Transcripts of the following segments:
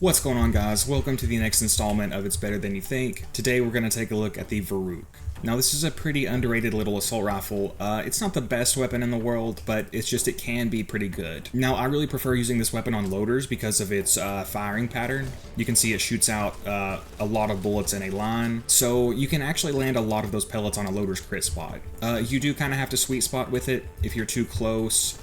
What's going on, guys? Welcome to the next installment of It's Better Than You Think. Today we're going to take a look at the Veruc. Now this is a pretty underrated little assault rifle. It's not the best weapon in the world, but it can be pretty good. Now I really prefer using this weapon on loaders because of its firing pattern. You can see it shoots out a lot of bullets in a line, so you can actually land a lot of those pellets on a loader's crit spot. You do kind of have to sweet spot with it. If you're too close,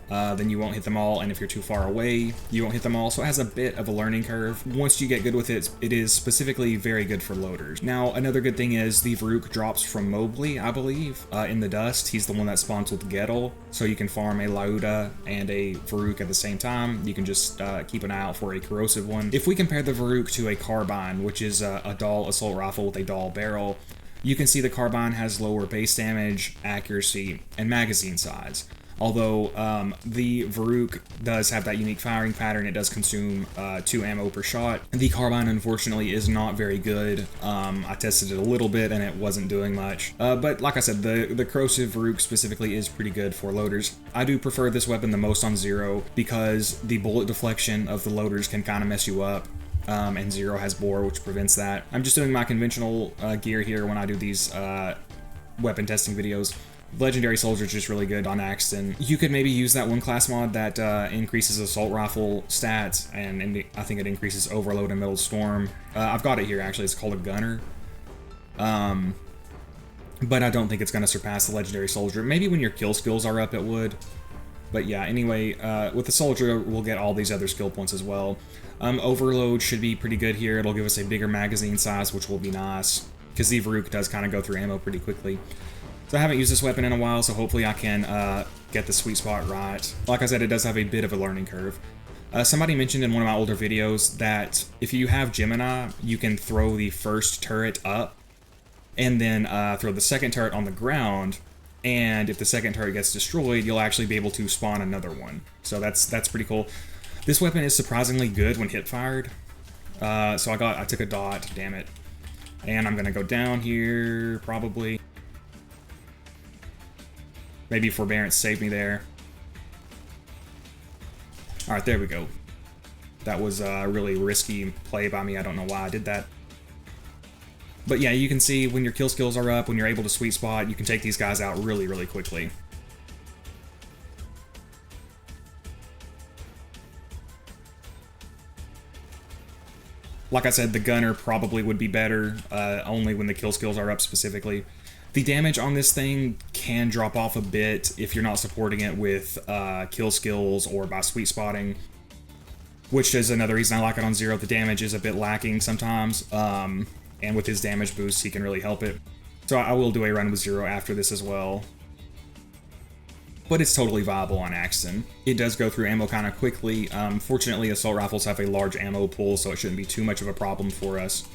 then you won't hit them all, and if you're too far away, you won't hit them all, so it has a bit of a learning curve. Once you get good with it, it is specifically very good for loaders. Now, another good thing is the Veruc drops from Mobley, I believe, in the dust. He's the one that spawns with Gettle, so you can farm a Lauda and a Veruc at the same time. You can just keep an eye out for a corrosive one. If we compare the Veruc to a carbine, which is a dull assault rifle with a dull barrel, you can see the carbine has lower base damage, accuracy, and magazine size. Although the Veruc does have that unique firing pattern, it does consume 2 ammo per shot. The carbine, unfortunately, is not very good. I tested it a little bit and it wasn't doing much. But like I said, the corrosive Veruc specifically is pretty good for loaders. I do prefer this weapon the most on Zer0 because the bullet deflection of the loaders can kind of mess you up. And Zer0 has bore, which prevents that. I'm just doing my conventional gear here when I do these weapon testing videos. Legendary Soldier is just really good on Axton. You could maybe use that one class mod that increases assault rifle stats, and I think it increases overload and middle storm. I've got it here actually, it's called a gunner. But I don't think it's going to surpass the Legendary Soldier. Maybe when your kill skills are up it would. But yeah, anyway, with the Soldier we'll get all these other skill points as well. Overload should be pretty good here. It'll give us a bigger magazine size, which will be nice, because the Veruc does kind of go through ammo pretty quickly. So I haven't used this weapon in a while, so hopefully I can get the sweet spot right. Like I said, it does have a bit of a learning curve. Somebody mentioned in one of my older videos that if you have Gemini, you can throw the first turret up and then throw the second turret on the ground, and if the second turret gets destroyed, you'll actually be able to spawn another one. So that's pretty cool. This weapon is surprisingly good when hip fired. So I took a dot, damn it. And I'm gonna go down here, probably. Maybe Forbearance saved me there. Alright, there we go. That was a really risky play by me. I don't know why I did that. But yeah, you can see when your kill skills are up, when you're able to sweet spot, you can take these guys out really, really quickly. Like I said, the gunner probably would be better, only when the kill skills are up specifically. The damage on this thing can drop off a bit if you're not supporting it with kill skills or by sweet spotting, which is another reason I like it on Zer0. The damage is a bit lacking sometimes, and with his damage boost, he can really help it. So I will do a run with Zer0 after this as well. But it's totally viable on Axton. It does go through ammo kind of quickly. Fortunately, assault rifles have a large ammo pool, so it shouldn't be too much of a problem for us.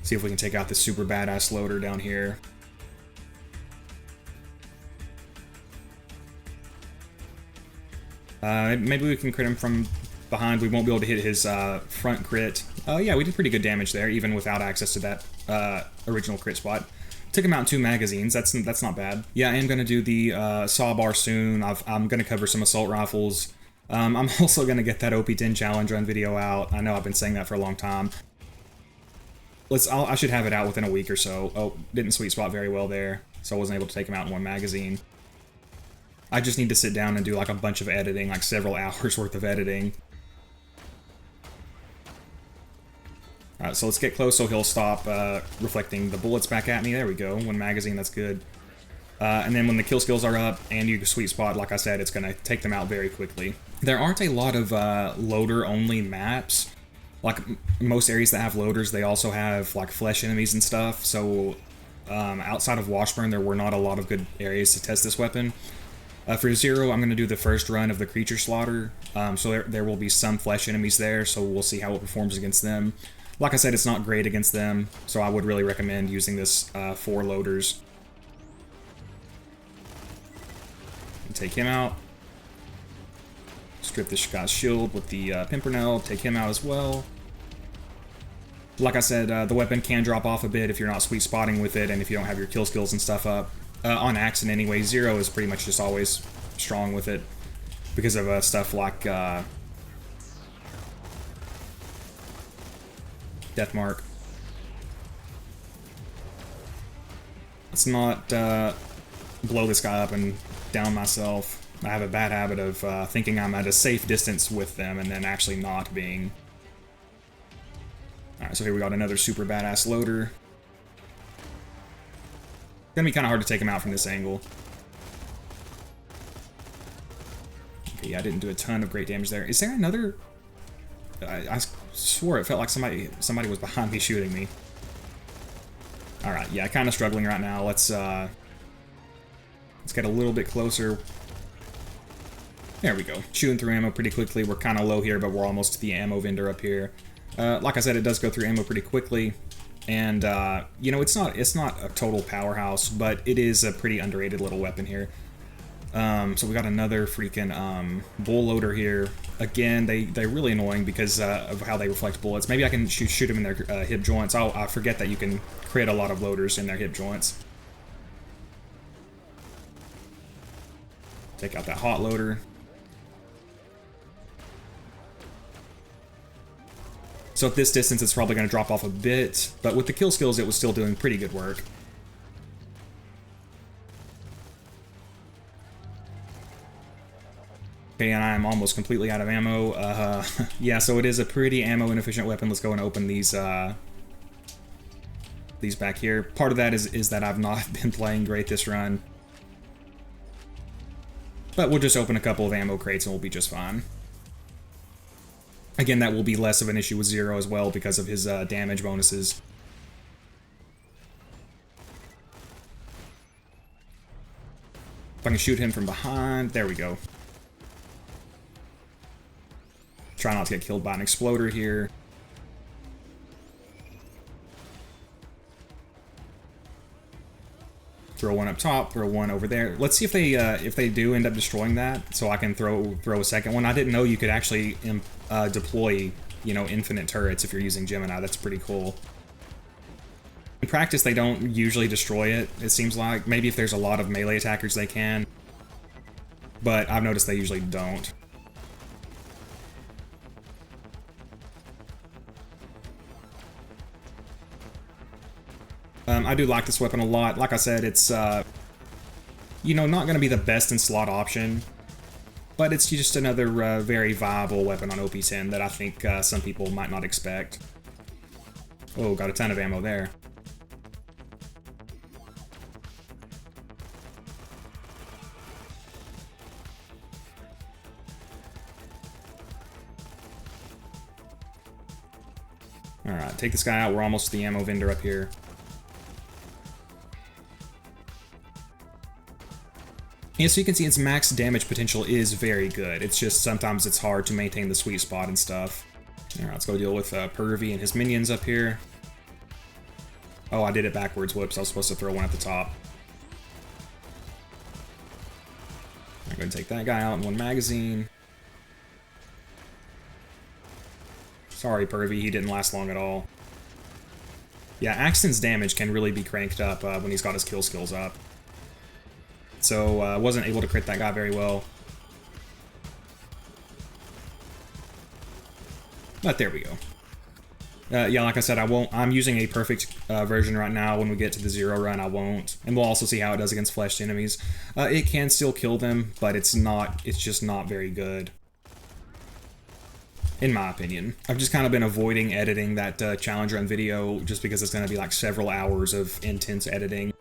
See if we can take out this super badass loader down here. Maybe we can crit him from behind. We won't be able to hit his front crit. Yeah, we did pretty good damage there, even without access to that original crit spot. Took him out in 2 magazines. That's not bad. Yeah, I am going to do the saw bar soon. I'm going to cover some assault rifles. I'm also going to get that OP10 challenge run video out. I know I've been saying that for a long time. I should have it out within a week or so. Oh, didn't sweet spot very well there, so I wasn't able to take him out in 1 magazine. I just need to sit down and do like a bunch of editing, like several hours worth of editing. Alright, so let's get close so he'll stop reflecting the bullets back at me. There we go, 1 magazine, that's good. And then when the kill skills are up and you sweet spot, like I said, it's going to take them out very quickly. There aren't a lot of loader-only maps. Like most areas that have loaders, they also have like flesh enemies and stuff, so outside of Washburn, there were not a lot of good areas to test this weapon. For Zer0, I'm going to do the first run of the creature slaughter, so there will be some flesh enemies there, so we'll see how it performs against them. Like I said, it's not great against them, so I would really recommend using this for loaders. Take him out. Strip this guy's shield with the Pimpernel, take him out as well. Like I said, the weapon can drop off a bit if you're not sweet spotting with it and if you don't have your kill skills and stuff up. On Axton anyway, Zer0 is pretty much just always strong with it because of stuff like Death mark. Let's not blow this guy up and down myself. I have a bad habit of thinking I'm at a safe distance with them and then actually not being. Alright, so here we got another super badass loader. Gonna be kind of hard to take him out from this angle. Okay, yeah, I didn't do a ton of great damage there. Is there another? I swore it felt like somebody was behind me shooting me. Alright, yeah, kind of struggling right now. Let's get a little bit closer. There we go. Shooting through ammo pretty quickly. We're kind of low here, but we're almost to the ammo vendor up here. Like I said, it does go through ammo pretty quickly. And, you know, it's not a total powerhouse, but it is a pretty underrated little weapon here. So we got another freaking bull loader here. Again, they're really annoying because of how they reflect bullets. Maybe I can shoot them in their hip joints. I forget that you can crit a lot of loaders in their hip joints. Take out that hot loader. So at this distance, it's probably going to drop off a bit, but with the kill skills, it was still doing pretty good work. Okay, and I'm almost completely out of ammo. Yeah, so it is a pretty ammo-inefficient weapon. Let's go and open these back here. Part of that is that I've not been playing great this run. But we'll just open a couple of ammo crates and we'll be just fine. Again, that will be less of an issue with Zer0 as well because of his damage bonuses. If I can shoot him from behind, there we go. Try not to get killed by an exploder here. Throw one up top, throw one over there. Let's see if they do end up destroying that, so I can throw a second one. I didn't know you could actually deploy, you know, infinite turrets if you're using Gemini. That's pretty cool. In practice, they don't usually destroy it, it seems like. Maybe if there's a lot of melee attackers, they can. But I've noticed they usually don't. I do like this weapon a lot. Like I said, it's, you know, not going to be the best in slot option, but it's just another very viable weapon on OP10 that I think some people might not expect. Oh, got a ton of ammo there. Alright, take this guy out. We're almost to the ammo vendor up here. Yeah, so you can see its max damage potential is very good. It's just sometimes it's hard to maintain the sweet spot and stuff. Alright, let's go deal with Pervy and his minions up here. Oh, I did it backwards. Whoops, I was supposed to throw one at the top. I'm going to take that guy out in one magazine. Sorry, Pervy, he didn't last long at all. Yeah, Axton's damage can really be cranked up when he's got his kill skills up. So, wasn't able to crit that guy very well. But there we go. Yeah, like I said, I'm using a perfect version right now. When we get to the Zer0 run, I won't. And we'll also see how it does against fleshed enemies. It can still kill them, but it's just not very good. In my opinion. I've just kind of been avoiding editing that challenge run video just because it's going to be like several hours of intense editing.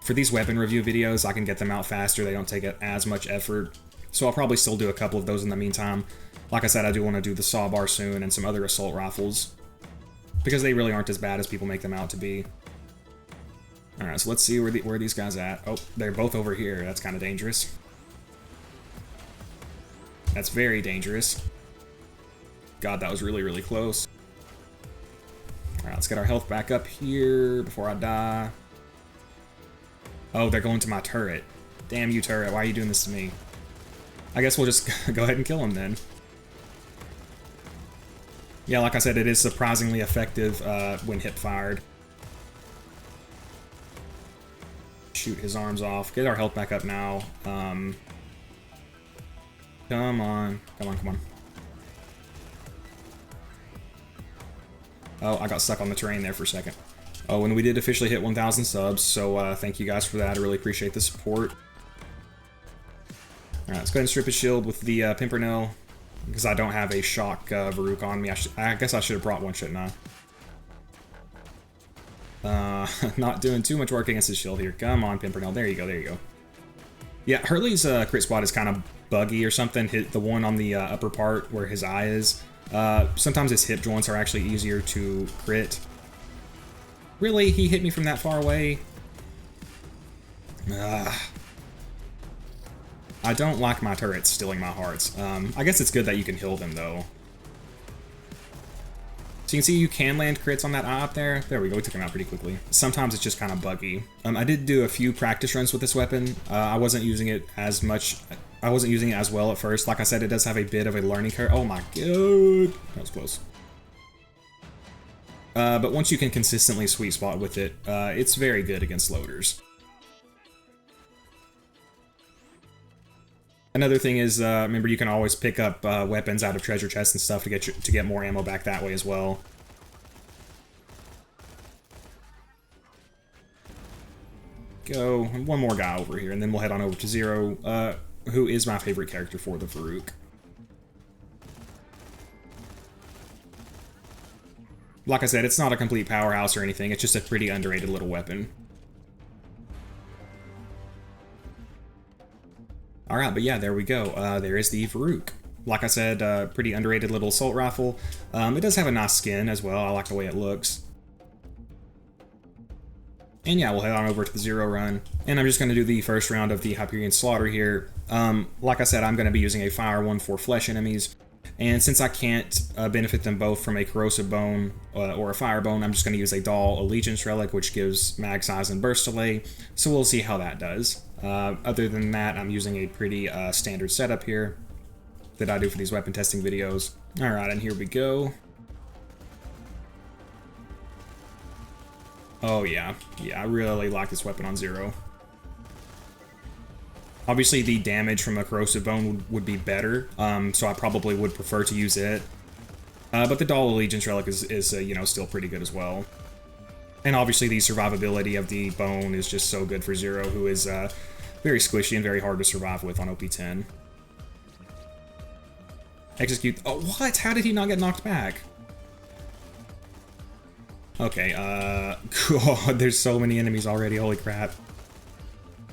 For these weapon review videos, I can get them out faster. They don't take as much effort. So I'll probably still do a couple of those in the meantime. Like I said, I do want to do the saw bar soon and some other assault rifles, because they really aren't as bad as people make them out to be. Alright, so let's see where these guys at. Oh, they're both over here. That's kind of dangerous. That's very dangerous. God, that was really, really close. Alright, let's get our health back up here before I die. Oh, they're going to my turret. Damn you, turret. Why are you doing this to me? I guess we'll just go ahead and kill him then. Yeah, like I said, it is surprisingly effective when hip-fired. Shoot his arms off. Get our health back up now. Come on. Come on, come on. Oh, I got stuck on the terrain there for a second. Oh, and we did officially hit 1,000 subs, so thank you guys for that. I really appreciate the support. Alright, let's go ahead and strip his shield with the Pimpernel, because I don't have a shock Veruc on me. I guess I should have brought one, shouldn't I? Not doing too much work against his shield here. Come on, Pimpernel. There you go, there you go. Yeah, Hurley's crit spot is kind of buggy or something. The one on the upper part where his eye is. Sometimes his hip joints are actually easier to crit. Really? He hit me from that far away? I don't like my turrets stealing my hearts. I guess it's good that you can heal them, though. So you can see you can land crits on that eye up there. There we go, we took him out pretty quickly. Sometimes it's just kind of buggy. I did do a few practice runs with this weapon. I wasn't using it as much. I wasn't using it as well at first. Like I said, it does have a bit of a learning curve. Oh my god. That was close. But once you can consistently sweet spot with it, it's very good against loaders. Another thing is, remember you can always pick up weapons out of treasure chests and stuff to get more ammo back that way as well. Go, and one more guy over here, and then we'll head on over to Zer0, who is my favorite character for the Veruc. Like I said, it's not a complete powerhouse or anything, it's just a pretty underrated little weapon. Alright, but yeah, there we go. There is the Veruc. Like I said, pretty underrated little assault rifle. It does have a nice skin as well, I like the way it looks. And yeah, we'll head on over to the Zer0 run. And I'm just going to do the first round of the Hyperion Slaughter here. Like I said, I'm going to be using a fire one for flesh enemies. And since I can't benefit them both from a corrosive bone or a fire bone, I'm just going to use a Doll Allegiance Relic, which gives mag size and burst delay. So we'll see how that does. Other than that, I'm using a pretty standard setup here that I do for these weapon testing videos. Alright, and here we go. Oh yeah, I really like this weapon on Zer0. Obviously, the damage from a corrosive bone would be better, so I probably would prefer to use it. But the Doll Allegiance Relic is you know, still pretty good as well. And obviously, the survivability of the bone is just so good for Zer0, who is very squishy and very hard to survive with on OP10. Execute. Oh, what? How did he not get knocked back? Okay, God, there's so many enemies already, holy crap.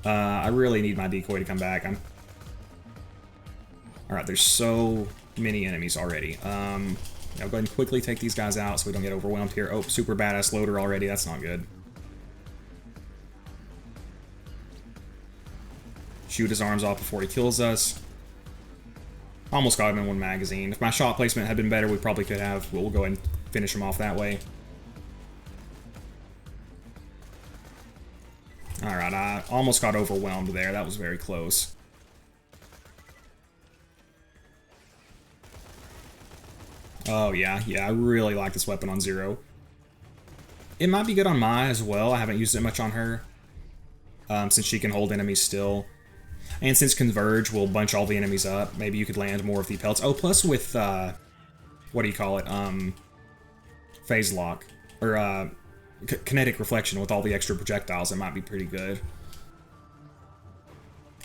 I really need my decoy to come back. Alright, there's so many enemies already. I'll go ahead and quickly take these guys out so we don't get overwhelmed here. Oh, super badass loader already, that's not good. Shoot his arms off before he kills us. Almost got him in one magazine. If my shot placement had been better, we probably could have, but we'll go ahead and finish him off that way. Alright, I almost got overwhelmed there. That was very close. Oh, yeah, I really like this weapon on Zer0. It might be good on Mai as well. I haven't used it much on her, since she can hold enemies still. And since Converge will bunch all the enemies up, maybe you could land more of the pelts. Oh, plus with, what do you call it? Phase Lock. Or, Kinetic Reflection with all the extra projectiles, it might be pretty good.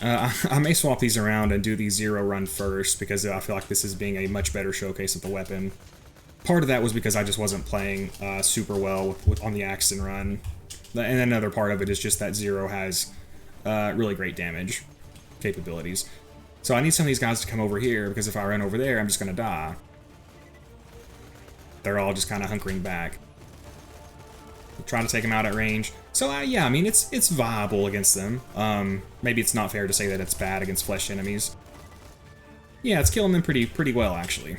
I may swap these around and do the Zer0 run first, because I feel like this is being a much better showcase of the weapon. Part of that was because I just wasn't playing super well on the Axton run. And another part of it is just that Zer0 has really great damage capabilities. So I need some of these guys to come over here, because if I run over there, I'm just going to die. They're all just kind of hunkering back. Trying to take him out at range. So yeah, I mean, it's viable against them. Maybe it's not fair to say that it's bad against flesh enemies. Yeah, it's killing them pretty well, actually.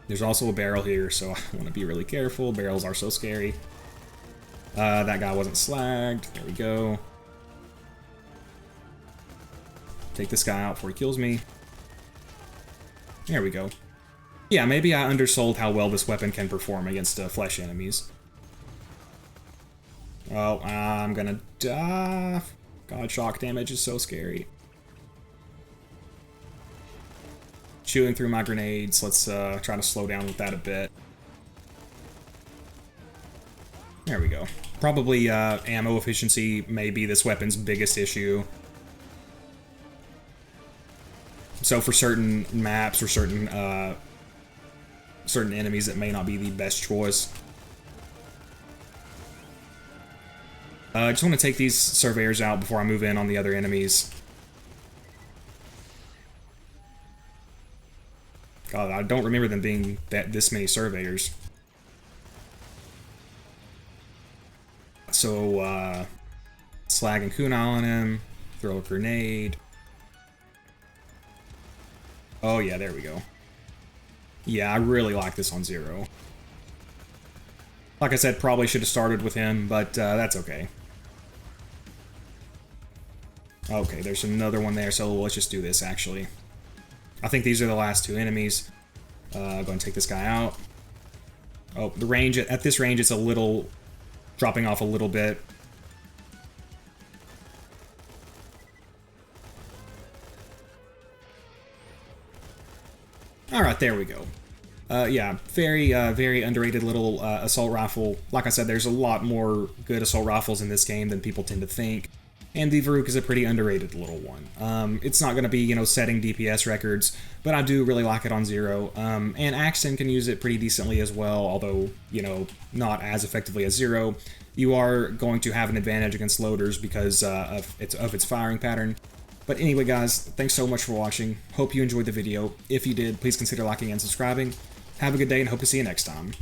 There's also a barrel here, so I want to be really careful. Barrels are so scary. That guy wasn't slagged. There we go. Take this guy out before he kills me. There we go. Yeah, maybe I undersold how well this weapon can perform against flesh enemies. Oh, I'm gonna die. God, shock damage is so scary. Chewing through my grenades. Let's try to slow down with that a bit. There we go. Probably ammo efficiency may be this weapon's biggest issue. So for certain maps or certain enemies, it may not be the best choice. I just want to take these surveyors out before I move in on the other enemies. God, I don't remember them being this many surveyors. So, slag and kunai on him. Throw a grenade. Oh yeah, there we go. Yeah, I really like this on Zer0. Like I said, probably should have started with him, but that's okay. Okay, there's another one there, so let's just do this, actually. I think these are the last two enemies. Go and take this guy out. Oh, the range, at this range, it's a little... dropping off a little bit. Alright, there we go. Yeah, very underrated little assault rifle. Like I said, there's a lot more good assault rifles in this game than people tend to think. And the Veruc is a pretty underrated little one. It's not going to be, you know, setting DPS records, but I do really like it on Zer0. And Axton can use it pretty decently as well, although, you know, not as effectively as Zer0. You are going to have an advantage against loaders because of its firing pattern. But anyway, guys, thanks so much for watching. Hope you enjoyed the video. If you did, please consider liking and subscribing. Have a good day and hope to see you next time.